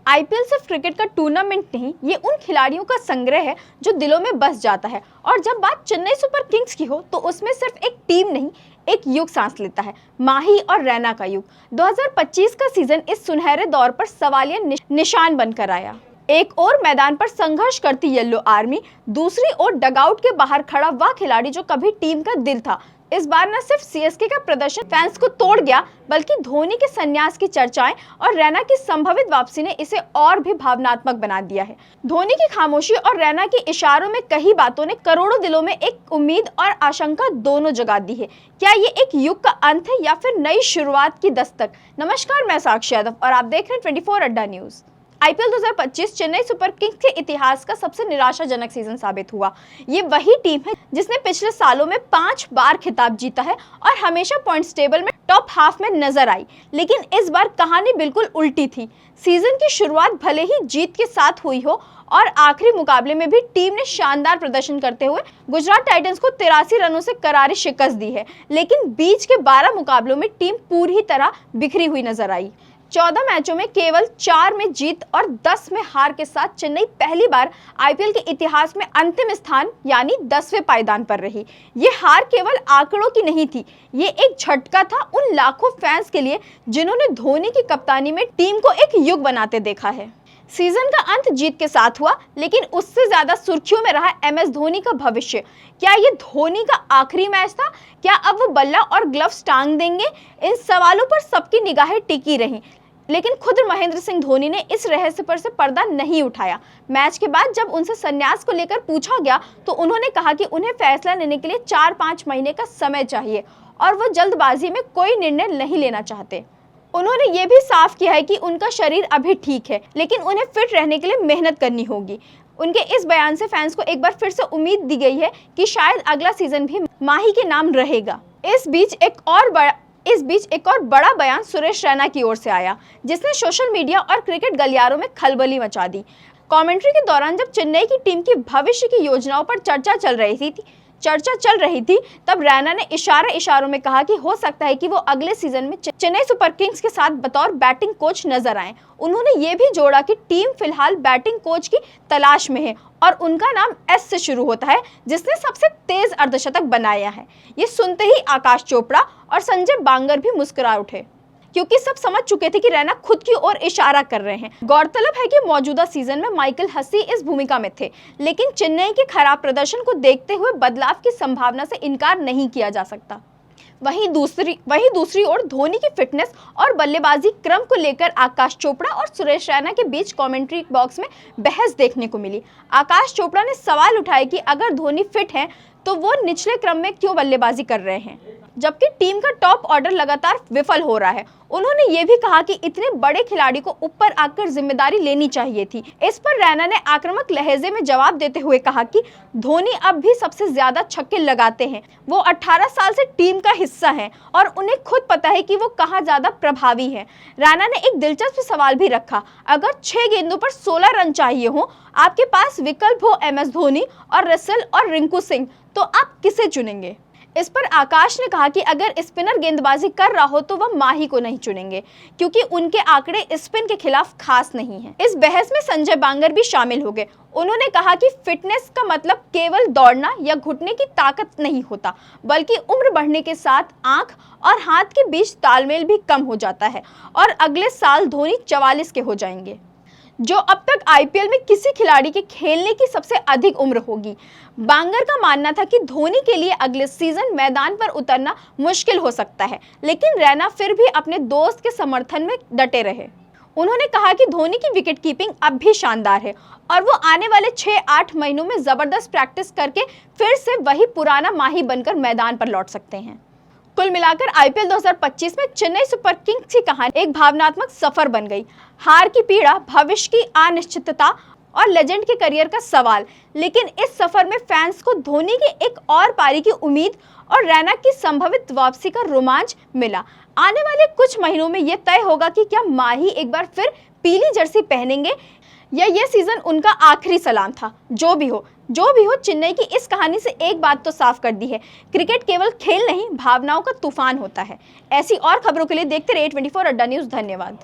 IPL सिर्फ cricket का tournament नहीं, ये उन खिलाड़ियों का संग्रह है जो दिलों में बस जाता है। और जब बात चेन्नई सुपर किंग्स की हो तो उसमें सिर्फ एक टीम नहीं, एक युग सांस लेता है, माही और रैना का युग। 2025 का सीजन इस सुनहरे दौर पर सवालिया निशान बनकर आया। एक और मैदान पर संघर्ष करती येलो आर्मी, दूसरी ओर डगआउट के बाहर खड़ा वह खिलाड़ी जो कभी टीम का दिल था। इस बार न सिर्फ सीएसके का प्रदर्शन फैंस को तोड़ गया, बल्कि धोनी के संन्यास की चर्चाएं और रैना की संभावित वापसी ने इसे और भी भावनात्मक बना दिया है। धोनी की खामोशी और रैना के इशारों में कई बातों ने करोड़ों दिलों में एक उम्मीद और आशंका दोनों जगा दी है। क्या ये एक युग का अंत है या फिर नई शुरुआत की दस्तक? नमस्कार, मैं साक्षी यादव और आप देख रहे हैं 24 अड्डा news. IPL 2025 Chennai super Kings के इतिहास का सबसे निराशाजनक सीजन साबित हुआ। ये वही टीम है जिसने पिछले सालों में 5 बार खिताब जीता है और हमेशा पॉइंट्स टेबल में टॉप हाफ में नजर आई, लेकिन इस बार कहानी बिल्कुल उल्टी थी। सीजन की शुरुआत भले ही जीत के साथ हुई हो और आखिरी मुकाबले में भी टीम ने शानदार प्रदर्शन करते हुए गुजरात टाइटंस को 83 रनों से करारी शिकस्त दी है, लेकिन बीच के 12 मुकाबलों में टीम पूरी तरह बिखरी हुई नजर आई। 14 मैचों में केवल 4 में जीत और 10 में हार के साथ चेन्नई पहली बार आईपीएल के इतिहास में अंतिम स्थान यानी 10वें पायदान पर रही। ये हार केवल आंकड़ों की नहीं थी, ये एक झटका था उन लाखों फैंस के लिए जिन्होंने धोनी की कप्तानी में टीम को एक युग बनाते देखा है। सीजन का अंत जीत के साथ हुआ, लेकिन उससे ज्यादा सुर्खियों में रहा एमएस धोनी का भविष्य। क्या ये धोनी का आखिरी मैच था? क्या अब वो बल्ला और ग्लव्स टांग देंगे? इन सवालों पर सबकी निगाहें टिकी रहीं, लेकिन खुद महेंद्र सिंह धोनी ने इस रहस्य पर से पर्दा नहीं उठाया। मैच के बाद जब उनसे संन्यास को लेकर पूछा गया तो उन्होंने कहा कि उन्हें फैसला लेने के लिए 4-5 महीने का समय चाहिए और वो जल्दबाजी में कोई निर्णय नहीं लेना चाहते। उन्होंने ये भी साफ किया है कि उनका शरीर अभी ठीक है, लेकिन उन्हें फिट रहने के लिए मेहनत करनी होगी। उनके इस बयान से फैंस को एक बार फिर से उम्मीद दी गई है कि शायद अगला सीजन भी माही के नाम रहेगा। इस बीच एक और बड़ा बयान सुरेश रैना की ओर से आया, जिसने सोशल मीडिया और क्रिकेट गलियारों में खलबली मचा दी। कमेंट्री के दौरान जब चेन्नई की टीम की भविष्य की योजनाओं पर चर्चा चल रही थी तब रैना ने इशारों में कहा कि हो सकता है कि वो अगले सीजन में चेन्नई सुपर किंग्स के साथ बतौर बैटिंग कोच नजर आए। उन्होंने ये भी जोड़ा कि टीम फिलहाल बैटिंग कोच की तलाश में है और उनका नाम एस से शुरू होता है, जिसने सबसे तेज अर्धशतक बनाया है। ये सुनते ही आकाश चोपड़ा और संजय बांगर भी मुस्कुरा उठे, क्योंकि सब समझ चुके थे कि रैना खुद की ओर इशारा कर रहे हैं। गौरतलब है कि मौजूदा सीजन में माइकल हसी इस भूमिका में थे, लेकिन चेन्नई के खराब प्रदर्शन को देखते हुए बदलाव की संभावना से इनकार नहीं किया जा सकता। वहीं दूसरी ओर धोनी की फिटनेस और बल्लेबाजी क्रम को लेकर आकाश चोपड़ा और सुरेश रैना के बीच कमेंट्री बॉक्स में बहस देखने को मिली। आकाश चोपड़ा ने सवाल उठाया कि अगर धोनी फिट हैं तो वो निचले क्रम में क्यों बल्लेबाजी कर रहे हैं, जबकि टीम का टॉप ऑर्डर लगातार विफल हो रहा है। उन्होंने ये भी कहा कि इतने बड़े खिलाड़ी को ऊपर आकर जिम्मेदारी लेनी चाहिए थी। इस पर रैना ने आक्रामक लहजे में जवाब देते हुए कहा कि धोनी अब भी सबसे ज्यादा छक्के लगाते हैं, वो 18 साल से टीम का हिस्सा हैं और उन्हें खुद पता है कि वो कहाँ ज्यादा प्रभावी है। रैना ने एक दिलचस्प सवाल भी रखा, अगर 6 गेंदों पर 16 रन चाहिए हो, आपके पास विकल्प हो एमएस धोनी और रसेल और रिंकू सिंह, तो आप किसे चुनेंगे? इस पर आकाश ने कहा कि अगर स्पिनर गेंदबाजी कर रहा हो तो वह माही को नहीं चुनेंगे, क्योंकि उनके आंकड़े स्पिन के खिलाफ खास नहीं हैं। इस बहस में संजय बांगर भी शामिल हो गए। उन्होंने कहा कि फिटनेस का मतलब केवल दौड़ना या घुटने की ताकत नहीं होता, बल्कि उम्र बढ़ने के साथ आंख और हाथ के बीच तालमेल भी कम हो जाता है और अगले साल धोनी 44 के हो जाएंगे, जो अब तक आईपीएल में किसी खिलाड़ी के खेलने की सबसे अधिक उम्र होगी। बांगर का मानना था कि धोनी के लिए अगले सीजन मैदान पर उतरना मुश्किल हो सकता है, लेकिन रैना फिर भी अपने दोस्त के समर्थन में डटे रहे। उन्होंने कहा कि धोनी की विकेट कीपिंग अब भी शानदार है और वो आने वाले 6-8 महीनों में जबरदस्त प्रैक्टिस करके फिर से वही पुराना माही बनकर मैदान पर लौट सकते हैं। कुल मिलाकर आईपीएल 2025 में चेन्नई सुपर किंग्स की कहानी एक भावनात्मक सफर बन गई। हार की पीड़ा, भविष्य की अनिश्चितता और लेजेंड के करियर का सवाल, लेकिन इस सफर में फैंस को धोनी की एक और पारी की उम्मीद और रैना की संभावित वापसी का रोमांच मिला। आने वाले कुछ महीनों में यह तय होगा कि क्या माही एक बार फिर पीली जर्सी पहनेंगे या यह सीजन उनका आखिरी सलाम था। जो भी हो चेन्नई की इस कहानी से एक बात तो साफ कर दी है, क्रिकेट केवल खेल नहीं, भावनाओं का तूफान होता है। ऐसी और खबरों के लिए देखते रहिए 24 अड्डा न्यूज। धन्यवाद।